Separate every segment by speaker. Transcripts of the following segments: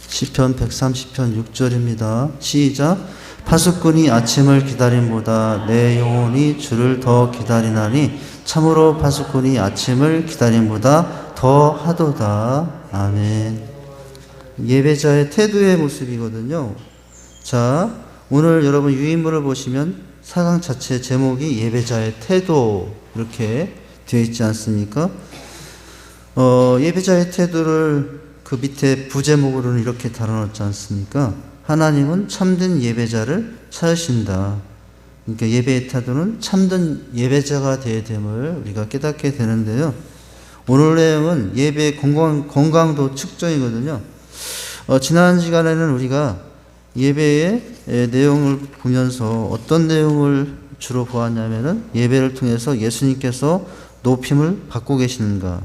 Speaker 1: 시편 130편 6절입니다. 시작. 파수꾼이 아침을 기다림보다 내 영혼이 주를 더 기다리나니 참으로 파수꾼이 아침을 기다림보다 더 하도다. 아멘. 예배자의 태도의 모습이거든요. 자, 오늘 여러분 유인물을 보시면 4강 자체 제목이 예배자의 태도 이렇게 되어 있지 않습니까? 예배자의 태도를 그 밑에 부제목으로는 이렇게 달아놓지 않습니까? 하나님은 참된 예배자를 찾으신다. 그러니까 예배의 태도는 참된 예배자가 되어야 됨을 우리가 깨닫게 되는데요. 오늘 내용은 예배의 건강도 측정이거든요. 지난 시간에는 우리가 예배의 내용을 보면서 어떤 내용을 주로 보았냐면은 예배를 통해서 예수님께서 높임을 받고 계시는가,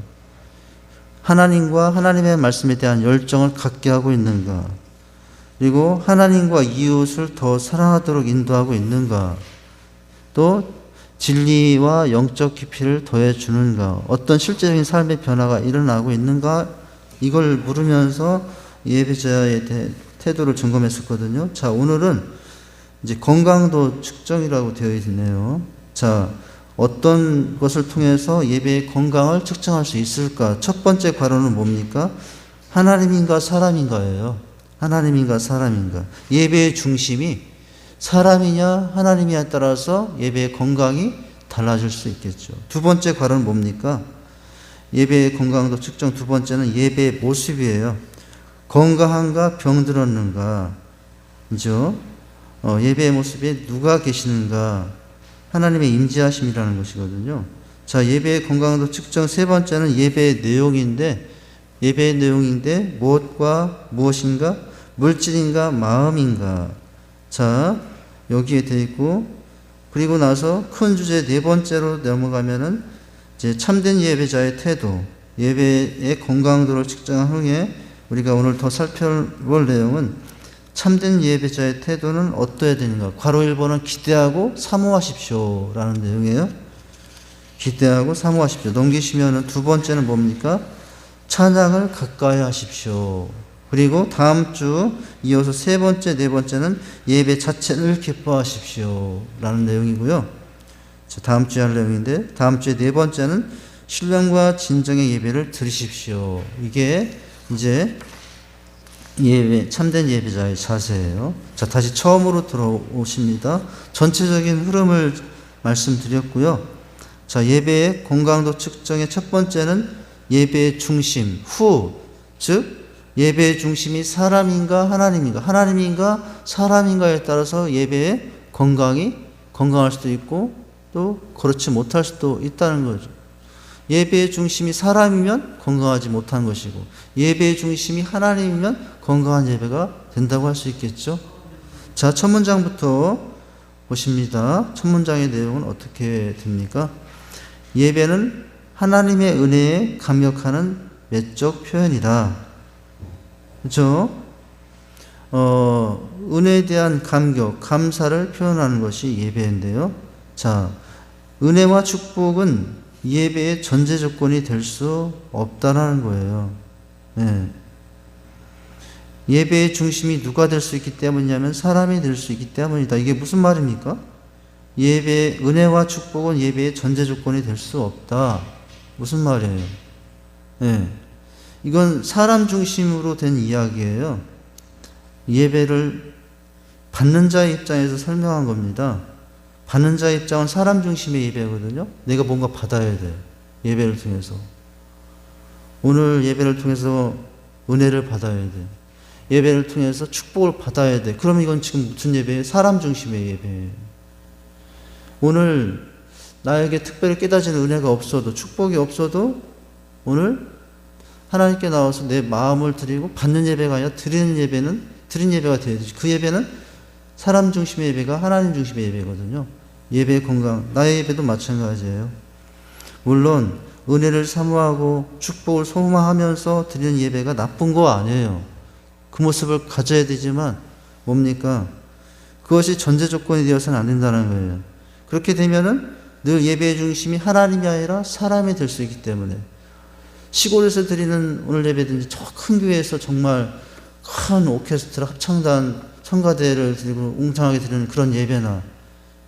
Speaker 1: 하나님과 하나님의 말씀에 대한 열정을 갖게 하고 있는가, 그리고 하나님과 이웃을 더 사랑하도록 인도하고 있는가, 또 진리와 영적 깊이를 더해주는가, 어떤 실제적인 삶의 변화가 일어나고 있는가, 이걸 물으면서 예배자의 태도를 점검했었거든요. 자, 오늘은 이제 건강도 측정이라고 되어 있네요. 자, 어떤 것을 통해서 예배의 건강을 측정할 수 있을까? 첫 번째 과로는 뭡니까? 하나님인가 사람인가예요. 하나님인가 사람인가. 예배의 중심이 사람이냐 하나님이냐에 따라서 예배의 건강이 달라질 수 있겠죠. 두 번째 과로는 뭡니까? 예배의 건강도 측정 두 번째는 예배의 모습이에요. 건강한가 병들었는가. 그죠? 예배의 모습에 누가 계시는가. 하나님의 임재하심이라는 것이거든요. 자, 예배의 건강도 측정 세 번째는 예배의 내용인데 무엇과 무엇인가? 물질인가 마음인가. 자, 여기에 되어 있고, 그리고 나서 큰 주제 네 번째로 넘어가면은 이제 참된 예배자의 태도, 예배의 건강도를 측정한 후에 우리가 오늘 더 살펴볼 내용은 참된 예배자의 태도는 어떠해야 되는가. 괄호 1번은 기대하고 사모하십시오 라는 내용이에요. 기대하고 사모하십시오. 넘기시면은 두 번째는 뭡니까? 찬양을 가까이 하십시오. 그리고 다음 주 이어서 세 번째, 네 번째는 예배 자체를 기뻐하십시오 라는 내용이고요. 자, 다음 주에 할 내용인데, 다음 주에 네 번째는 신령과 진정의 예배를 드리십시오. 이게 이제 참된 예배자의 자세예요. 자, 다시 처음으로 들어오십니다. 전체적인 흐름을 말씀드렸고요. 자, 예배의 건강도 측정의 첫 번째는 예배의 중심, 즉 예배의 중심이 사람인가 하나님인가, 하나님인가 사람인가에 따라서 예배의 건강할 수도 있고 또 그렇지 못할 수도 있다는 거죠. 예배의 중심이 사람이면 건강하지 못한 것이고, 예배의 중심이 하나님이면 건강한 예배가 된다고 할 수 있겠죠. 자, 첫 문장부터 보십니다. 첫 문장의 내용은 어떻게 됩니까? 예배는 하나님의 은혜에 감격하는 외적 표현이다. 그렇죠? 은혜에 대한 감격, 감사를 표현하는 것이 예배인데요. 자, 은혜와 축복은 예배의 전제 조건이 될 수 없다라는 거예요. 네. 예배의 중심이 누가 될 수 있기 때문이냐면 사람이 될 수 있기 때문이다. 이게 무슨 말입니까? 은혜와 축복은 예배의 전제 조건이 될 수 없다. 무슨 말이에요? 네. 이건 사람 중심으로 된 이야기예요. 예배를 받는 자의 입장에서 설명한 겁니다. 받는 자의 입장은 사람 중심의 예배거든요. 내가 뭔가 받아야 돼. 예배를 통해서. 오늘 예배를 통해서 은혜를 받아야 돼. 예배를 통해서 축복을 받아야 돼. 그럼 이건 지금 무슨 예배예요? 사람 중심의 예배예요. 오늘 나에게 특별히 깨닫지는 은혜가 없어도, 축복이 없어도 오늘 하나님께 나와서 내 마음을 드리고 받는 예배가 아니라 드린 예배가 되어야 되지. 그 예배는 사람 중심의 예배가 하나님 중심의 예배거든요. 예배의 건강, 나의 예배도 마찬가지예요. 물론 은혜를 사모하고 축복을 소망하면서 드리는 예배가 나쁜 거 아니에요. 그 모습을 가져야 되지만 뭡니까? 그것이 전제 조건이 되어서는 안 된다는 거예요. 그렇게 되면은 늘 예배의 중심이 하나님이 아니라 사람이 될 수 있기 때문에 시골에서 드리는 오늘 예배든지 저 큰 교회에서 정말 큰 오케스트라 합창단 성가대를 드리고 웅장하게 드리는 그런 예배나,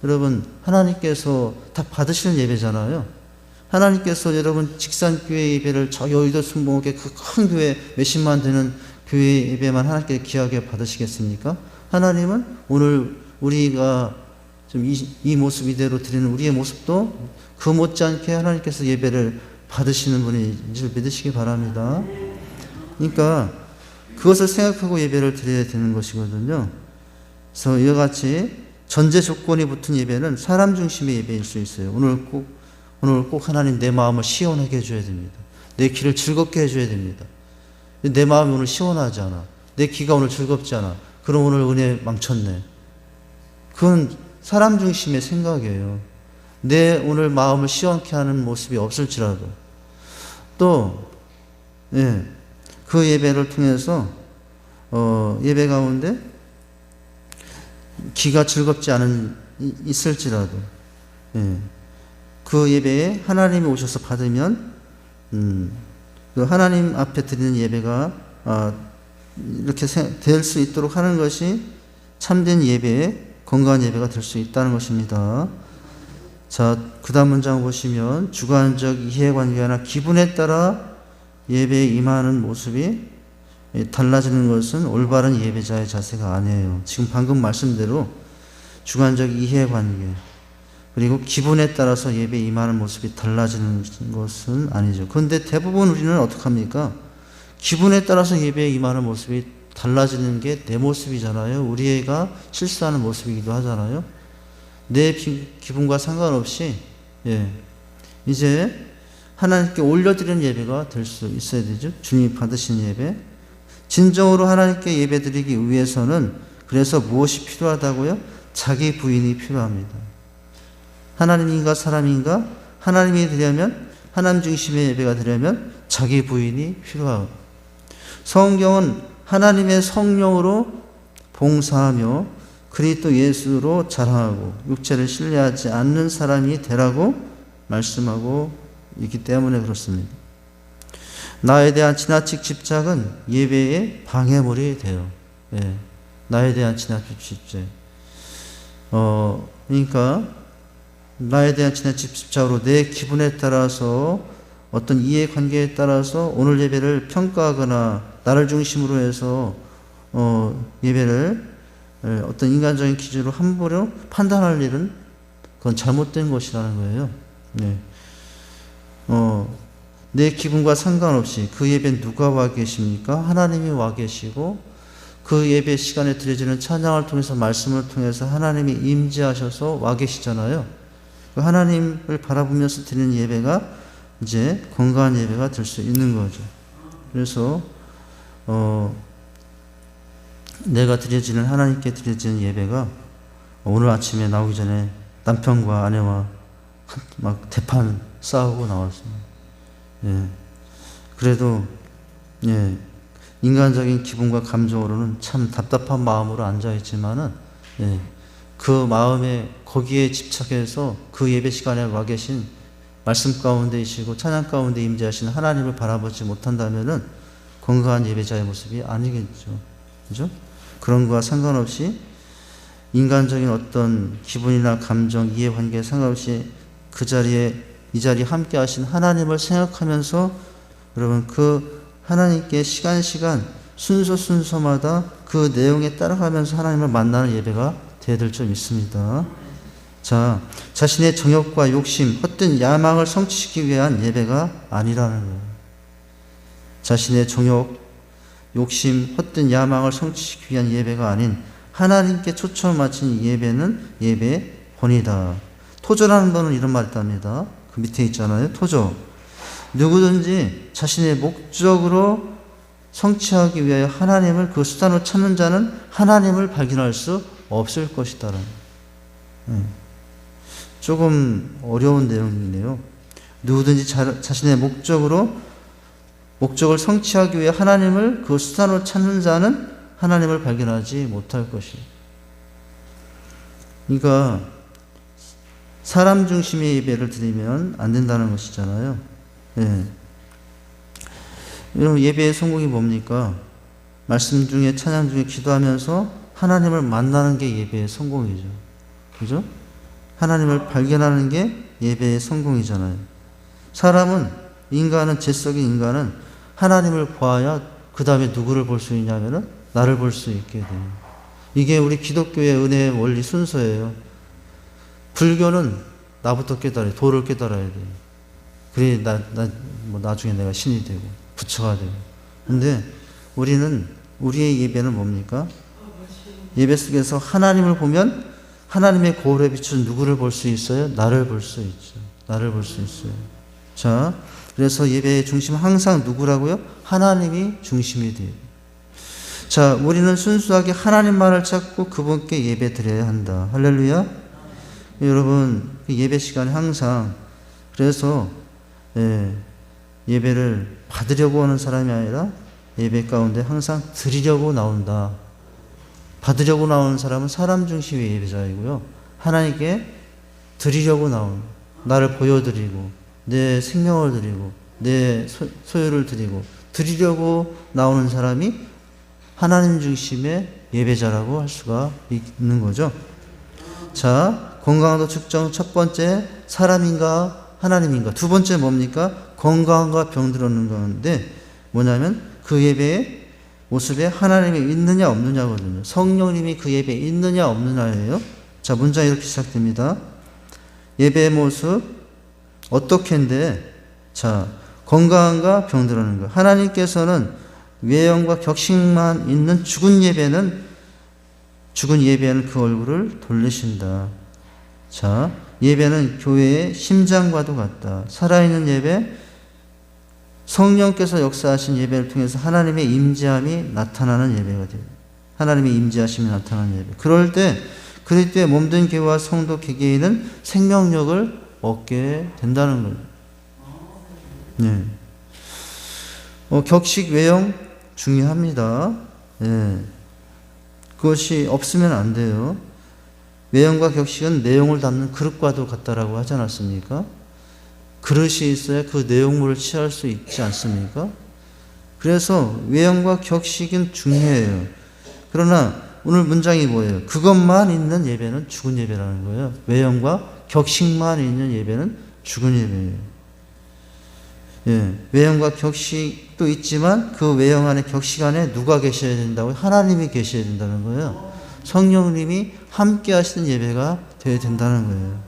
Speaker 1: 여러분 하나님께서 다 받으시는 예배잖아요. 하나님께서 여러분 직산교회 예배를 저 여의도 순복음교회 그 큰 교회 몇십만 되는 교회 예배만 하나님께 귀하게 받으시겠습니까? 하나님은 오늘 우리가 좀 이 모습 이대로 드리는 우리의 모습도 그 못지않게 하나님께서 예배를 받으시는 분인 줄 믿으시기 바랍니다. 그러니까 그것을 생각하고 예배를 드려야 되는 것이거든요. 그래서 이와 같이 전제 조건이 붙은 예배는 사람 중심의 예배일 수 있어요. 오늘 꼭 하나님 내 마음을 시원하게 해줘야 됩니다. 내 귀를 즐겁게 해줘야 됩니다. 내 마음이 오늘 시원하지 않아. 내 귀가 오늘 즐겁지 않아. 그럼 오늘 은혜 망쳤네. 그건 사람 중심의 생각이에요. 내 오늘 마음을 시원케 하는 모습이 없을지라도 또 그 예배를 통해서 예배 가운데 귀가 즐겁지 않은 있을지라도 그 예배에 하나님이 오셔서 받으면 그 하나님 앞에 드리는 예배가 이렇게 될 수 있도록 하는 것이 참된 예배의 건강한 예배가 될 수 있다는 것입니다. 자, 그 다음 문장 보시면 주관적 이해관계나 기분에 따라 예배에 임하는 모습이 달라지는 것은 올바른 예배자의 자세가 아니에요. 지금 방금 말씀대로 주관적 이해관계 그리고 기분에 따라서 예배에 임하는 모습이 달라지는 것은 아니죠. 그런데 대부분 우리는 어떻게 합니까? 기분에 따라서 예배에 임하는 모습이 달라지는 게 내 모습이잖아요. 우리 애가 실수하는 모습이기도 하잖아요. 내 기분과 상관없이 이제 하나님께 올려드리는 예배가 될 수 있어야 되죠. 주님이 받으신 예배. 진정으로 하나님께 예배드리기 위해서는 그래서 무엇이 필요하다고요? 자기 부인이 필요합니다. 하나님인가 사람인가? 하나님이 되려면 하나님 중심의 예배가 되려면 자기 부인이 필요하고 성경은 하나님의 성령으로 봉사하며 그리스도 예수로 자랑하고 육체를 신뢰하지 않는 사람이 되라고 말씀하고 있기 때문에 그렇습니다. 나에 대한 지나친 집착은 예배의 방해물이 돼요. 나에 대한 지나친 집착. 그러니까 나에 대한 지나친 집착으로 내 기분에 따라서 어떤 이해관계에 따라서 오늘 예배를 평가하거나 나를 중심으로 해서 예배를 어떤 인간적인 기준으로 함부로 판단할 일은 그건 잘못된 것이라는 거예요. 내 기분과 상관없이 그 예배에 누가 와 계십니까? 하나님이 와 계시고 그 예배 시간에 드려지는 찬양을 통해서 말씀을 통해서 하나님이 임재하셔서 와 계시잖아요. 그 하나님을 바라보면서 드리는 예배가 이제 건강한 예배가 될 수 있는 거죠. 그래서 내가 드려지는 하나님께 드려지는 예배가 오늘 아침에 나오기 전에 남편과 아내와 막 대판 싸우고 나왔습니다. 그래도 인간적인 기분과 감정으로는 참 답답한 마음으로 앉아있지만은 그 마음에 거기에 집착해서 그 예배 시간에 와 계신 말씀 가운데이시고 찬양 가운데 임재하시는 하나님을 바라보지 못한다면은 건강한 예배자의 모습이 아니겠죠. 그죠? 그런 거와 상관없이 인간적인 어떤 기분이나 감정, 이해관계에 상관없이 이 자리에 함께 하신 하나님을 생각하면서 여러분 그 하나님께 시간 순서마다 그 내용에 따라가면서 하나님을 만나는 예배가 되어야 될 점 있습니다. 자, 자신의 정욕과 욕심, 헛된 야망을 성취시키기 위한 예배가 아니라는 거예요. 자신의 정욕, 욕심, 헛된 야망을 성취시키기 위한 예배가 아닌 하나님께 초점을 맞춘 예배는 예배의 본이다. 토저라는 거는 이런 말이 있답니다. 그 밑에 있잖아요. 토저. 누구든지 자신의 목적으로 성취하기 위하여 하나님을 그 수단으로 찾는 자는 하나님을 발견할 수 없을 것이다라는. 조금 어려운 내용이네요. 누구든지 자신의 목적을 성취하기 위해 하나님을 그 수단으로 찾는 자는 하나님을 발견하지 못할 것이. 그러니까 사람 중심의 예배를 드리면 안 된다는 것이잖아요. 여러분 예배의 성공이 뭡니까? 말씀 중에 찬양 중에 기도하면서 하나님을 만나는 게 예배의 성공이죠. 그죠? 하나님을 발견하는 게 예배의 성공이잖아요. 사람은, 인간은, 죄속인 인간은 하나님을 보아야 그 다음에 누구를 볼 수 있냐면은 나를 볼 수 있게 돼요. 이게 우리 기독교의 은혜의 원리 순서예요. 불교는 나부터 깨달아요. 도를 깨달아야 돼요. 그래, 나중에 내가 신이 되고, 부처가 되고. 근데 우리는, 우리의 예배는 뭡니까? 예배 속에서 하나님을 보면 하나님의 거울에 비춘 누구를 볼 수 있어요? 나를 볼 수 있죠. 나를 볼 수 있어요. 자, 그래서 예배의 중심은 항상 누구라고요? 하나님이 중심이 돼요. 자, 우리는 순수하게 하나님만을 찾고 그분께 예배 드려야 한다. 할렐루야. 여러분, 예배 시간에 항상, 그래서 예배를 받으려고 하는 사람이 아니라 예배 가운데 항상 드리려고 나온다. 받으려고 나오는 사람은 사람 중심의 예배자이고요. 하나님께 드리려고 나오는, 나를 보여드리고 내 생명을 드리고 내 소유를 드리려고 나오는 사람이 하나님 중심의 예배자라고 할 수가 있는 거죠. 자, 건강도 측정 첫 번째 사람인가 하나님인가, 두 번째 뭡니까? 건강과 병들었는 건데 뭐냐면 그 예배의 모습에 하나님이 있느냐 없느냐거든요. 성령님이 그 예배에 있느냐 없느냐예요. 자, 문장이 이렇게 시작됩니다. 예배의 모습 어떻게인데, 자, 건강한가 병들었는가. 하나님께서는 외형과 격식만 있는 죽은 예배는 그 얼굴을 돌리신다. 자, 예배는 교회의 심장과도 같다. 살아있는 예배, 성령께서 역사하신 예배를 통해서 하나님의 임재함이 나타나는 예배가 돼요. 하나님의 임재하심이 나타나는 예배. 그럴 때 몸된 교회와 성도 개개인은 생명력을 얻게 된다는 거예요. 네. 격식, 외형 중요합니다. 네. 그것이 없으면 안 돼요. 외형과 격식은 내용을 담는 그릇과도 같다라고 하지 않았습니까? 그릇이 있어야 그 내용물을 취할 수 있지 않습니까? 그래서 외형과 격식은 중요해요. 그러나 오늘 문장이 뭐예요? 그것만 있는 예배는 죽은 예배라는 거예요. 외형과 격식만 있는 예배는 죽은 예배예요. 예, 외형과 격식도 있지만 그 외형 안에 격식 안에 누가 계셔야 된다고요? 하나님이 계셔야 된다는 거예요. 성령님이 함께 하시는 예배가 되어야 된다는 거예요.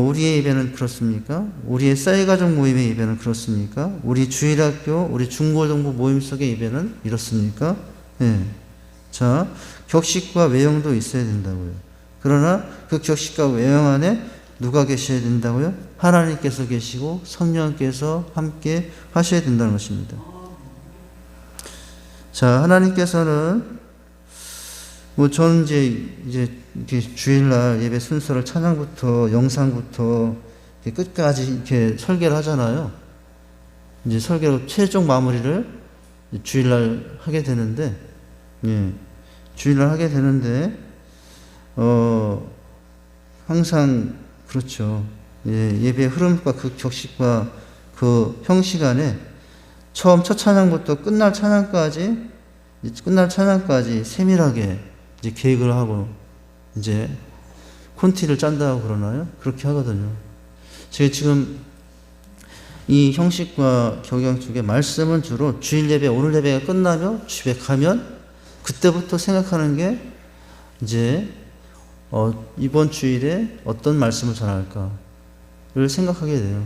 Speaker 1: 우리의 예배는 그렇습니까? 우리의 쌀가족 모임의 예배는 그렇습니까? 우리 주일학교, 우리 중고등부 모임 속의 예배는 이렇습니까? 예. 자, 격식과 외형도 있어야 된다고요. 그러나 그 격식과 외형 안에 누가 계셔야 된다고요? 하나님께서 계시고 성령께서 함께 하셔야 된다는 것입니다. 자, 하나님께서는 저는 이제 이렇게 주일날 예배 순서를 찬양부터 영상부터 이렇게 끝까지 이렇게 설계를 하잖아요. 이제 설계로 최종 마무리를 주일날 하게 되는데, 예, 주일날 하게 되는데, 항상 그렇죠. 예, 예배의 흐름과 그 격식과 그 형식 안에 처음 첫 찬양부터 끝날 찬양까지 세밀하게 이제 계획을 하고 이제 콘티를 짠다고 그러나요? 그렇게 하거든요. 제가 지금 이 형식과 경영 쪽에 말씀은 주로 주일 예배, 오늘 예배가 끝나면 집에 가면 그때부터 생각하는 게 이제 이번 주일에 어떤 말씀을 전할까를 생각하게 돼요.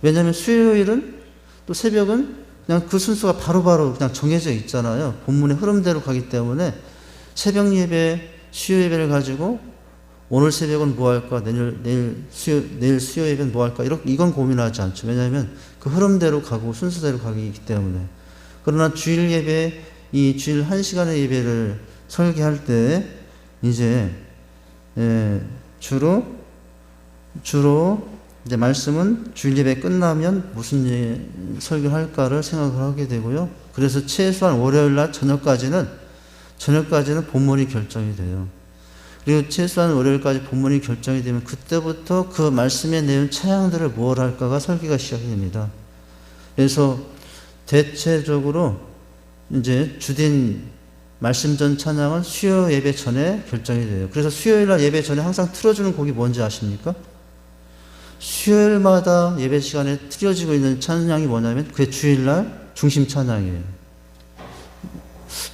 Speaker 1: 왜냐하면 수요일은 또 새벽은 그냥 그 순서가 바로바로 그냥 정해져 있잖아요. 본문의 흐름대로 가기 때문에 새벽 예배, 수요 예배를 가지고 오늘 새벽은 뭐 할까, 내일 수요 예배는 뭐 할까, 이건 고민하지 않죠. 왜냐하면 그 흐름대로 가고 순서대로 가기 때문에. 그러나 주일 예배, 이 주일 1시간의 예배를 설계할 때 이제 주로 이제 말씀은 주일 예배 끝나면 무슨 설교를 할까를 생각을 하게 되고요. 그래서 최소한 월요일 날 저녁까지는 본문이 결정이 돼요. 그리고 최소한 월요일까지 본문이 결정이 되면 그때부터 그 말씀에 내용 찬양들을 뭘 할까가 설계가 시작이 됩니다. 그래서 대체적으로 이제 주된 말씀 전 찬양은 수요 예배 전에 결정이 돼요. 그래서 수요일날 예배 전에 항상 틀어주는 곡이 뭔지 아십니까? 수요일마다 예배 시간에 틀어지고 있는 찬양이 뭐냐면 그게 주일날 중심 찬양이에요.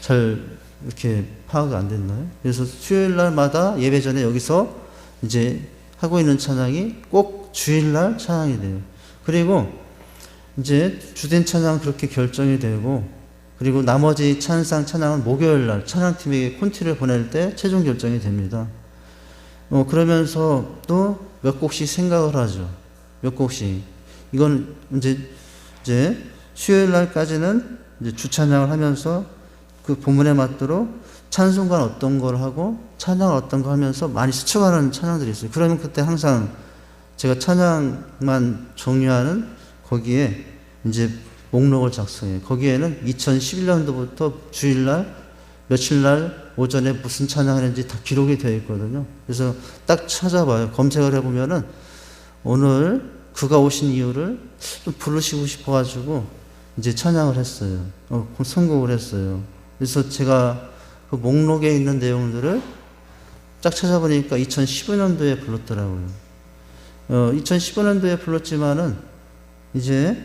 Speaker 1: 잘 이렇게 파악이 안 됐나요? 그래서 수요일날마다 예배 전에 여기서 이제 하고 있는 찬양이 꼭 주일날 찬양이 돼요. 그리고 이제 주된 찬양 그렇게 결정이 되고, 그리고 나머지 찬양은 목요일날 찬양팀에게 콘티를 보낼 때 최종 결정이 됩니다. 그러면서 또 몇 곡씩 생각을 하죠. 몇 곡씩. 이건 이제 수요일날까지는 이제 주찬양을 하면서 그 본문에 맞도록 찬송가는 어떤 걸 하고 찬양을 어떤 거 하면서 많이 스쳐가는 찬양들이 있어요. 그러면 그때 항상 제가 찬양만 정리하는 거기에 이제 목록을 작성해요. 거기에는 2011년도부터 주일날 며칠날 오전에 무슨 찬양을 했는지 다 기록이 되어 있거든요. 그래서 딱 찾아봐요. 검색을 해보면은 오늘 그가 오신 이유를 좀 부르시고 싶어가지고 이제 찬양을 했어요. 선곡을 했어요. 그래서 제가 그 목록에 있는 내용들을 딱 찾아보니까 2015년도에 불렀더라고요. 2015년도에 불렀지만은 이제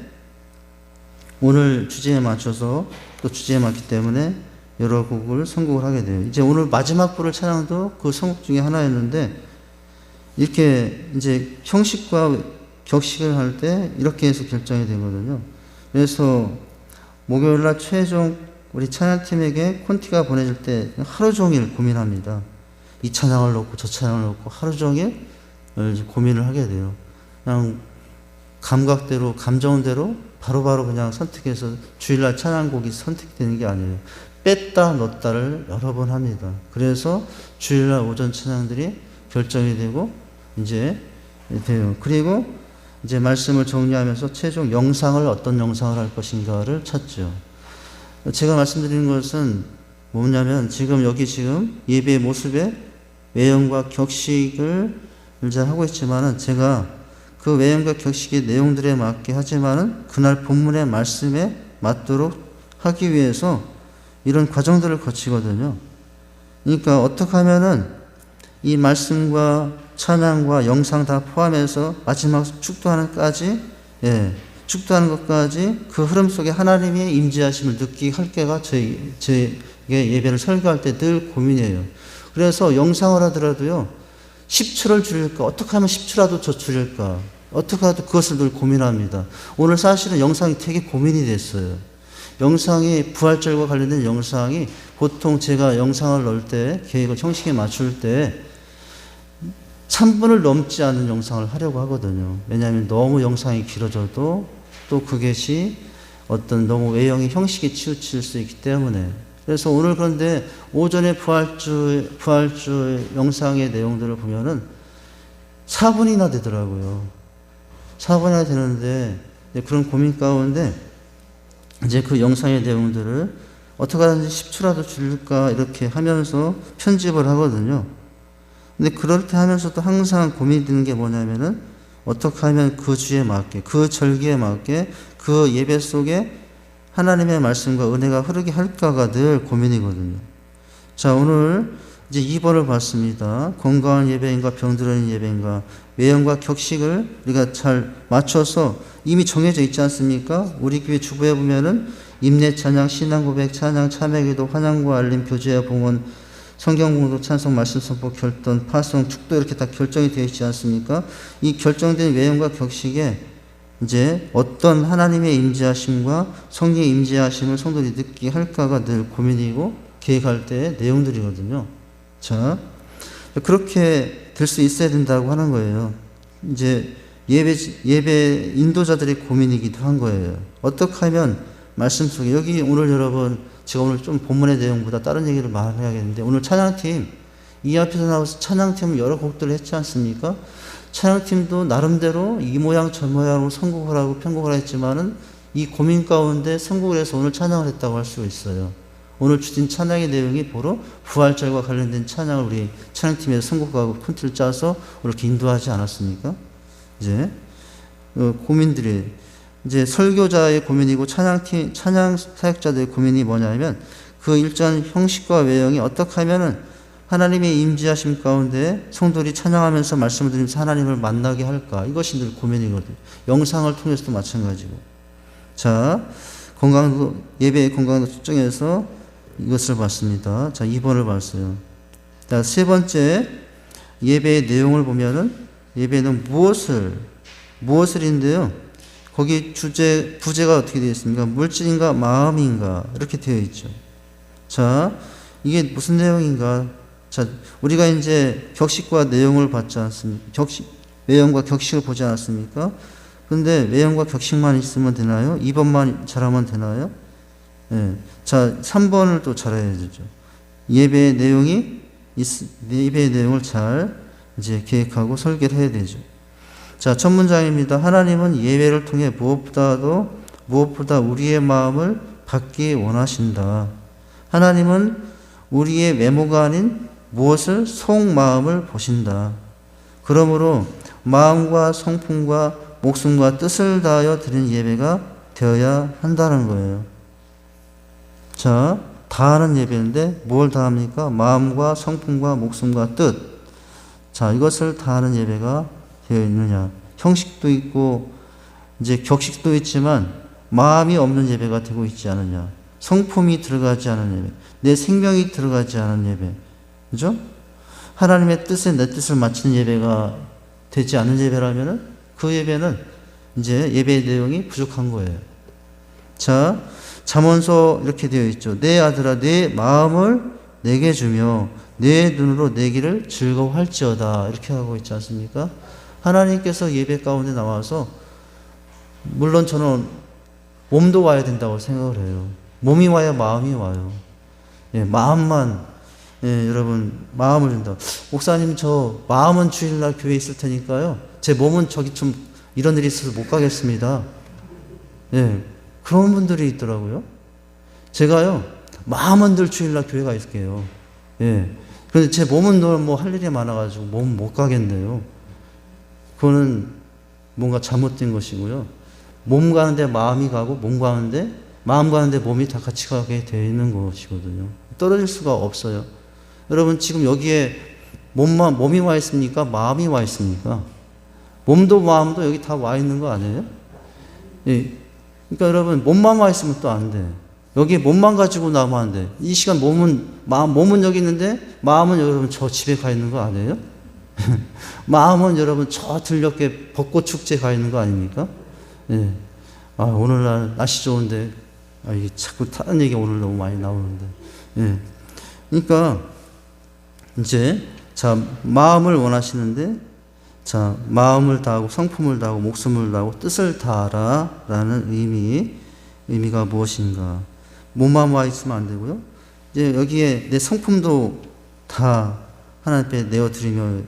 Speaker 1: 오늘 주제에 맞춰서 또 주제에 맞기 때문에 여러 곡을 선곡을 하게 돼요. 이제 오늘 마지막 부를 찬양도 그 선곡 중에 하나였는데, 이렇게 이제 형식과 격식을 할 때 이렇게 해서 결정이 되거든요. 그래서 목요일날 최종 우리 찬양팀에게 콘티가 보내질 때 하루 종일 고민합니다. 이 찬양을 넣고 저 찬양을 넣고 하루 종일 고민을 하게 돼요. 그냥 감각대로, 감정대로 바로바로 그냥 선택해서 주일날 찬양곡이 선택되는 게 아니에요. 뺐다 넣었다를 여러 번 합니다. 그래서 주일날 오전 찬양들이 결정이 되고 이제 돼요. 그리고 이제 말씀을 정리하면서 최종 영상을 어떤 영상을 할 것인가를 찾죠. 제가 말씀드리는 것은 뭐냐면 지금 예배의 모습에 외형과 격식을 잘 하고 있지만은 제가 그 외형과 격식의 내용들에 맞게 하지만은 그날 본문의 말씀에 맞도록 하기 위해서 이런 과정들을 거치거든요. 그러니까 어떻게 하면은 이 말씀과 찬양과 영상 다 포함해서 마지막 축도하는 것까지 그 흐름 속에 하나님의 임재하심을 느끼게 할 때가 제 예배를 설교할 때 늘 고민이에요. 그래서 영상을 하더라도요, 10초를 줄일까? 어떻게 하면 10초라도 더 줄일까? 어떻게 하도 그것을 늘 고민합니다. 오늘 사실은 영상이 되게 고민이 됐어요. 영상이 부활절과 관련된 영상이 보통 제가 영상을 넣을 때 계획을 형식에 맞출 때 3분을 넘지 않는 영상을 하려고 하거든요. 왜냐하면 너무 영상이 길어져도 또 그것이 어떤 너무 외형의 형식에 치우칠 수 있기 때문에. 그래서 오늘 그런데 오전에 부활주 영상의 내용들을 보면은 4분이나 되더라고요. 4분이나 되는데 그런 고민 가운데 이제 그 영상의 내용들을 어떻게 하든지 10초라도 줄일까 이렇게 하면서 편집을 하거든요. 근데 그럴 때 하면서도 항상 고민이 드는 게 뭐냐면은 어떻게 하면 그 주에 맞게, 그 절기에 맞게 그 예배 속에 하나님의 말씀과 은혜가 흐르게 할까가 늘 고민이거든요. 자, 오늘 이제 2번을 봤습니다. 건강한 예배인가 병들어있는 예배인가, 외형과 격식을 우리가 잘 맞춰서 이미 정해져 있지 않습니까? 우리 교회 주보에 보면은 임내 찬양, 신앙 고백, 찬양, 참회기도, 환영과 알림, 교제와 봉헌, 성경 공독, 찬송, 말씀 선포, 결돈, 파송, 축도 이렇게 다 결정이 되어 있지 않습니까? 이 결정된 외형과 격식에 이제 어떤 하나님의 임재하심과 성령의 임재하심을 성도들이 느끼게 할까가 늘 고민이고 계획할 때의 내용들이거든요. 자, 그렇게 될 수 있어야 된다고 하는 거예요. 이제 예배 인도자들의 고민이기도 한 거예요. 어떻게 하면 말씀 속에, 여기 오늘 여러분, 제가 오늘 좀 본문의 내용보다 다른 얘기를 말해야겠는데, 오늘 찬양팀, 이 앞에서 나와서 찬양팀 여러 곡들을 했지 않습니까? 찬양팀도 나름대로 이 모양 저 모양으로 선곡을 하고 편곡을 했지만은 이 고민 가운데 선곡을 해서 오늘 찬양을 했다고 할 수 있어요. 오늘 주신 찬양의 내용이 바로 부활절과 관련된 찬양을 우리 찬양팀에서 선곡하고 콘티를 짜서 이렇게 인도하지 않았습니까? 이제 고민들이 이제 설교자의 고민이고 찬양 사역자들의 고민이 뭐냐면 그 일전 형식과 외형이 어떻게 하면은 하나님의 임재하심 가운데 성도들이 찬양하면서 말씀을 드리면서 하나님을 만나게 할까? 이것이 늘 고민이거든요. 영상을 통해서도 마찬가지고. 자, 예배의 건강도 측정해서 이것을 봤습니다. 자, 2번을 봤어요. 자, 세 번째, 예배의 내용을 보면은 예배는 무엇을인데요. 거기 부제가 어떻게 되어 있습니까? 물질인가 마음인가 이렇게 되어 있죠. 자, 이게 무슨 내용인가? 자, 우리가 이제 격식과 내용을 봤지 않습니까? 외형과 격식을 보지 않았습니까? 그런데 외형과 격식만 있으면 되나요? 2번만 잘하면 되나요? 예. 자, 3번을 또 잘해야 되죠. 예배의 내용을 잘 이제 계획하고 설계를 해야 되죠. 자, 첫 문장입니다. 하나님은 예배를 통해 무엇보다 우리의 마음을 받기 원하신다. 하나님은 우리의 외모가 아닌 무엇을 속마음을 보신다. 그러므로 마음과 성품과 목숨과 뜻을 다하여 드리는 예배가 되어야 한다는 거예요. 자, 다하는 예배인데 뭘 다합니까? 마음과 성품과 목숨과 뜻. 자, 이것을 다하는 예배가 되어 있느냐. 형식도 있고 이제 격식도 있지만 마음이 없는 예배가 되고 있지 않느냐. 성품이 들어가지 않은 예배, 내 생명이 들어가지 않은 예배, 그죠? 하나님의 뜻에 내 뜻을 맞추는 예배가 되지 않은 예배라면은 그 예배는 이제 예배의 내용이 부족한 거예요. 자, 잠언서 이렇게 되어 있죠. 내 아들아, 내 마음을 내게 주며 내 눈으로 내 길을 즐거워할지어다. 이렇게 하고 있지 않습니까? 하나님께서 예배 가운데 나와서, 물론 저는 몸도 와야 된다고 생각을 해요. 몸이 와야 마음이 와요. 예, 마음만, 예, 여러분, 마음을 준다. 목사님, 저 마음은 주일날 교회에 있을 테니까요. 제 몸은 저기 좀 이런 일이 있어서 못 가겠습니다. 예, 그런 분들이 있더라고요. 제가요, 마음은 늘 주일날 교회가 있을게요. 예. 그런데 제 몸은 늘 뭐 할 일이 많아가지고 몸 못 가겠네요. 그거는 뭔가 잘못된 것이고요. 몸 가는데 마음이 가고, 마음 가는데 몸이 다 같이 가게 되어 있는 것이거든요. 떨어질 수가 없어요. 여러분, 지금 여기에 몸이 와 있습니까? 마음이 와 있습니까? 몸도 마음도 여기 다 와 있는 거 아니에요? 예. 그러니까 여러분, 몸만 와 있으면 또 안 돼. 여기에 몸만 가지고 나오면 안 돼. 이 시간 몸은 여기 있는데 마음은 여러분 저 집에 가 있는 거 아니에요? 마음은 여러분 저 들녘에 벚꽃 축제 가 있는 거 아닙니까? 예. 아, 오늘날 날씨 좋은데, 이게 자꾸 다른 얘기 오늘 너무 많이 나오는데. 예. 그러니까, 이제, 자, 마음을 원하시는데, 자, 마음을 다하고, 성품을 다하고, 목숨을 다하고, 뜻을 다하라. 라는 의미가 무엇인가. 몸만 와 있으면 안 되고요. 이제 여기에 내 성품도 다 하나님 앞에 내어드리며,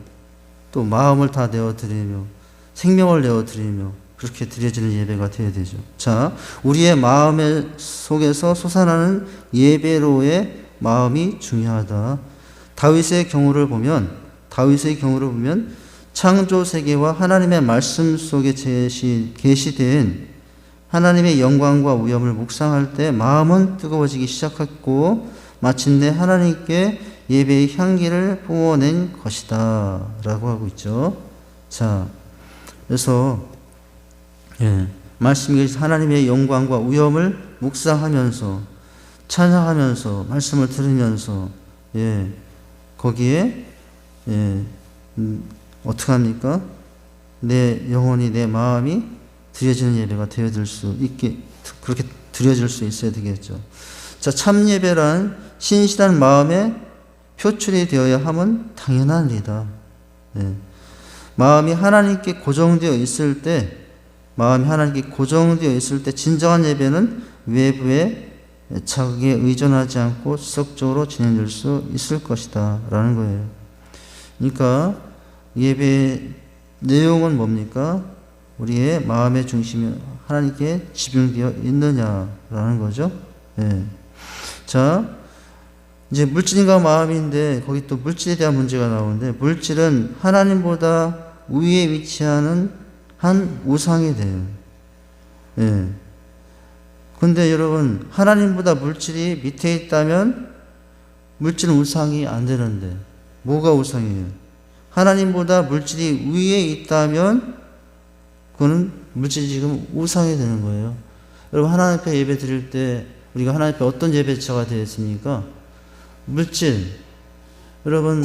Speaker 1: 또 마음을 다 내어드리며, 생명을 내어드리며, 그렇게 드려지는 예배가 되어야 되죠. 자, 우리의 마음 속에서 솟아나는 예배로의 마음이 중요하다. 다윗의 경우를 보면 창조 세계와 하나님의 말씀 속에 계시된 하나님의 영광과 위엄을 묵상할 때 마음은 뜨거워지기 시작했고 마침내 하나님께 예배의 향기를 뿜어낸 것이다 라고 하고 있죠. 자, 그래서 말씀이 하나님의 영광과 위엄을 묵상하면서 찬양하면서 말씀을 들으면서 거기에 어떻게 합니까? 내 영혼이 내 마음이 드려지는 예배가 되어질 수 있게 그렇게 드려질 수 있어야 되겠죠. 자, 참 예배란 신실한 마음의 표출이 되어야 함은 당연한 일이다. 마음이 하나님께 고정되어 있을 때 진정한 예배는 외부의 자극에 의존하지 않고 지속적으로 진행될 수 있을 것이다 라는 거예요. 그러니까 예배의 내용은 뭡니까? 우리의 마음의 중심이 하나님께 집중되어 있느냐라는 거죠. 자, 이제 물질인가 마음인데 거기 또 물질에 대한 문제가 나오는데 물질은 하나님보다 위에 위치하는 한 우상이 돼요. 예. 근데 여러분, 하나님보다 물질이 밑에 있다면 물질은 우상이 안 되는데, 뭐가 우상이에요? 하나님보다 물질이 위에 있다면 그거는 물질이 지금 우상이 되는 거예요. 여러분, 하나님 앞에 예배 드릴 때 우리가 하나님 앞에 어떤 예배처가 되었습니까? 물질. 여러분,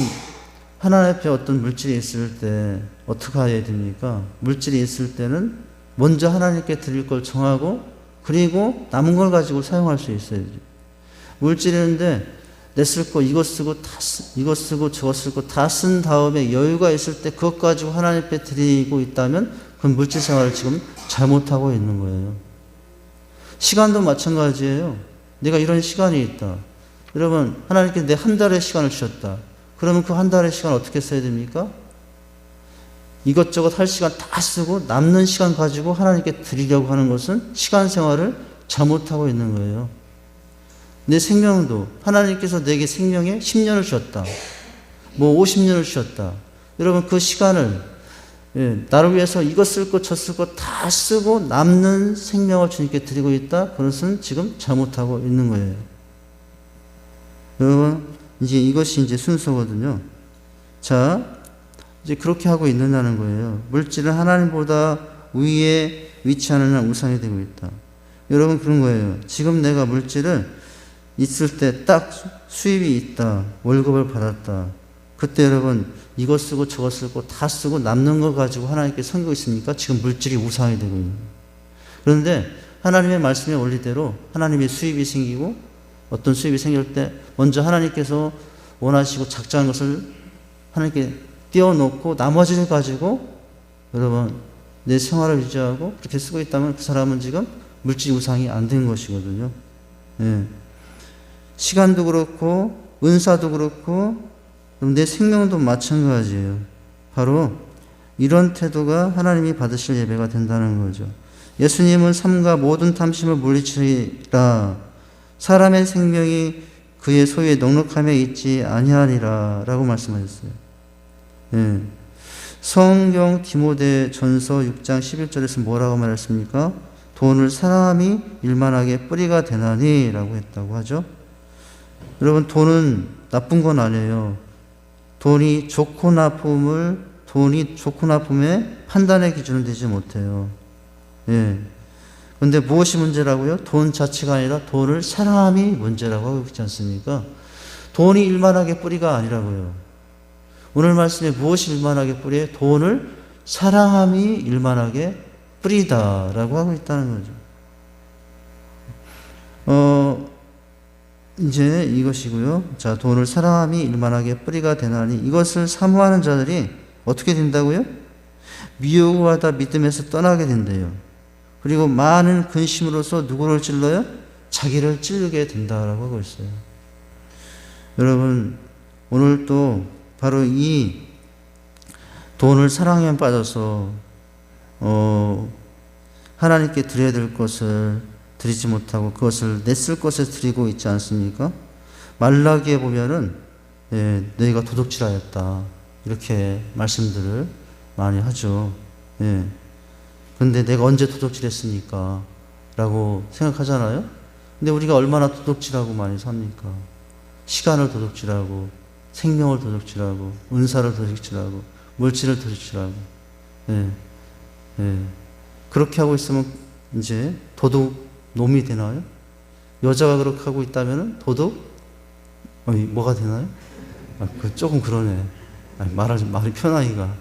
Speaker 1: 하나님 앞에 어떤 물질이 있을 때 어떻게 해야 됩니까? 물질이 있을 때는 먼저 하나님께 드릴 걸 정하고 그리고 남은 걸 가지고 사용할 수 있어야죠. 물질인데 내 쓸 거 이거 쓰고 이거 쓰고 저거 쓰고 다 쓴 다음에 여유가 있을 때 그것 가지고 하나님 앞에 드리고 있다면 그건 물질 생활을 지금 잘못하고 있는 거예요. 시간도 마찬가지예요. 내가 이런 시간이 있다. 여러분, 하나님께 내 한 달의 시간을 주셨다. 그러면 그 한 달의 시간 어떻게 써야 됩니까? 이것저것 할 시간 다 쓰고 남는 시간 가지고 하나님께 드리려고 하는 것은 시간 생활을 잘못하고 있는 거예요. 내 생명도 하나님께서 내게 생명에 10년을 주셨다. 뭐 50년을 주셨다. 여러분, 그 시간을 나를 위해서 이것 쓸 것 저 쓸 것 다 쓰고 남는 생명을 주님께 드리고 있다. 그것은 지금 잘못하고 있는 거예요. 여러분, 이제 이것이 이제 순서거든요. 자, 이제 그렇게 하고 있는다는 거예요. 물질은 하나님보다 위에 위치하는 한 우상이 되고 있다. 여러분, 그런 거예요. 지금 내가 물질을 있을 때 딱 수입이 있다. 월급을 받았다. 그때 여러분, 이거 쓰고 저거 쓰고 다 쓰고 남는 거 가지고 하나님께 섬기고 있습니까? 지금 물질이 우상이 되고 있는 거예요. 그런데 하나님의 말씀의 원리대로 하나님의 수입이 생기고 어떤 수입이 생길 때 먼저 하나님께서 원하시고 작정한 것을 하나님께 띄워놓고 나머지를 가지고 여러분 내 생활을 유지하고 그렇게 쓰고 있다면 그 사람은 지금 물질 우상이 안 된 것이거든요. 예. 시간도 그렇고 은사도 그렇고 내 생명도 마찬가지예요. 바로 이런 태도가 하나님이 받으실 예배가 된다는 거죠. 예수님은 삶과 모든 탐심을 물리치리라. 사람의 생명이 그의 소유의 넉넉함에 있지 아니하리라 라고 말씀하셨어요. 예. 성경 디모데 전서 6장 11절에서 뭐라고 말했습니까? 돈을 사람이 일만하게 뿌리가 되나니 라고 했다고 하죠. 여러분, 돈은 나쁜 건 아니에요. 돈이 좋고 나쁨의 판단의 기준은 되지 못해요. 예. 근데 무엇이 문제라고요? 돈 자체가 아니라 돈을 사람이 문제라고 하고 있지 않습니까? 돈이 일만하게 뿌리가 아니라고요. 오늘 말씀에 무엇이 일만하게 뿌리에 돈을 사랑함이 일만하게 뿌리다라고 하고 있다는 거죠. 이제 이것이고요. 자, 돈을 사랑함이 일만하게 뿌리가 되나니 이것을 사모하는 자들이 어떻게 된다고요? 미혹을 하다 믿음에서 떠나게 된대요. 그리고 많은 근심으로서 누구를 찔러요? 자기를 찌르게 된다라고 하고 있어요. 여러분, 오늘 또 바로 이 돈을 사랑에 빠져서 하나님께 드려야 될 것을 드리지 못하고 그것을 내 쓸 것에 드리고 있지 않습니까? 말라기에 보면은 너희가 도둑질하였다 이렇게 말씀들을 많이 하죠. 근데 내가 언제 도둑질했습니까? 라고 생각하잖아요. 근데 우리가 얼마나 도둑질하고 많이 삽니까? 시간을 도둑질하고 생명을 도둑질하고 은사를 도둑질하고 물질을 도둑질하고 그렇게 하고 있으면 이제 도둑 놈이 되나요? 여자가 그렇게 하고 있다면 도둑? 뭐가 되나요? 조금 그러네. 말이 편하기가.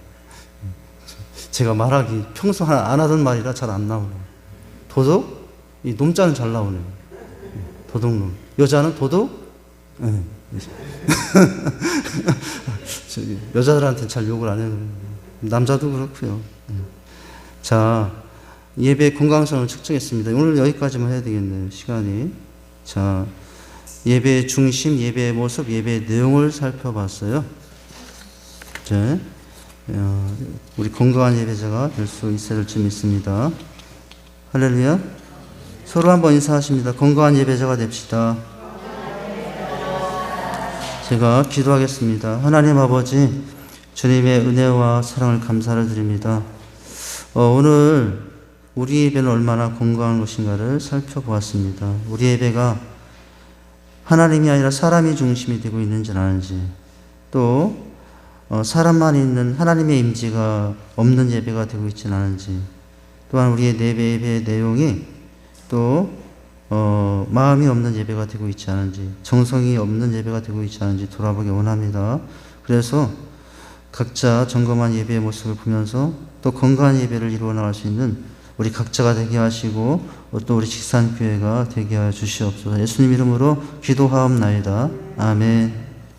Speaker 1: 제가 말하기 평소 안 하던 말이라 잘 안 나오네요. 도둑? 이 놈자는 잘 나오네요. 도둑놈. 여자는 도둑? 여자들한테 잘 욕을 안 해요. 남자도 그렇고요. 자, 예배 건강성을 측정했습니다. 오늘 여기까지만 해야 되겠네요. 시간이. 자, 예배의 중심, 예배의 모습, 예배의 내용을 살펴봤어요. 이제 우리 건강한 예배자가 될 수 있어야 될 줄 믿습니다. 할렐루야. 서로 한번 인사하십니다. 건강한 예배자가 됩시다. 제가 기도하겠습니다. 하나님 아버지, 주님의 은혜와 사랑을 감사를 드립니다. 오늘 우리 예배는 얼마나 건강한 것인가를 살펴보았습니다. 우리 예배가 하나님이 아니라 사람이 중심이 되고 있는지 아는지, 또 사람만 있는 하나님의 임재가 없는 예배가 되고 있지는 않은지, 또한 우리의 예배의 내용이 또 마음이 없는 예배가 되고 있지 않은지, 정성이 없는 예배가 되고 있지 않은지 돌아보기 원합니다. 그래서 각자 점검한 예배의 모습을 보면서 또 건강한 예배를 이루어 나갈 수 있는 우리 각자가 되게 하시고 또 우리 직산교회가 되게 하여 주시옵소서. 예수님 이름으로 기도하옵나이다. 아멘.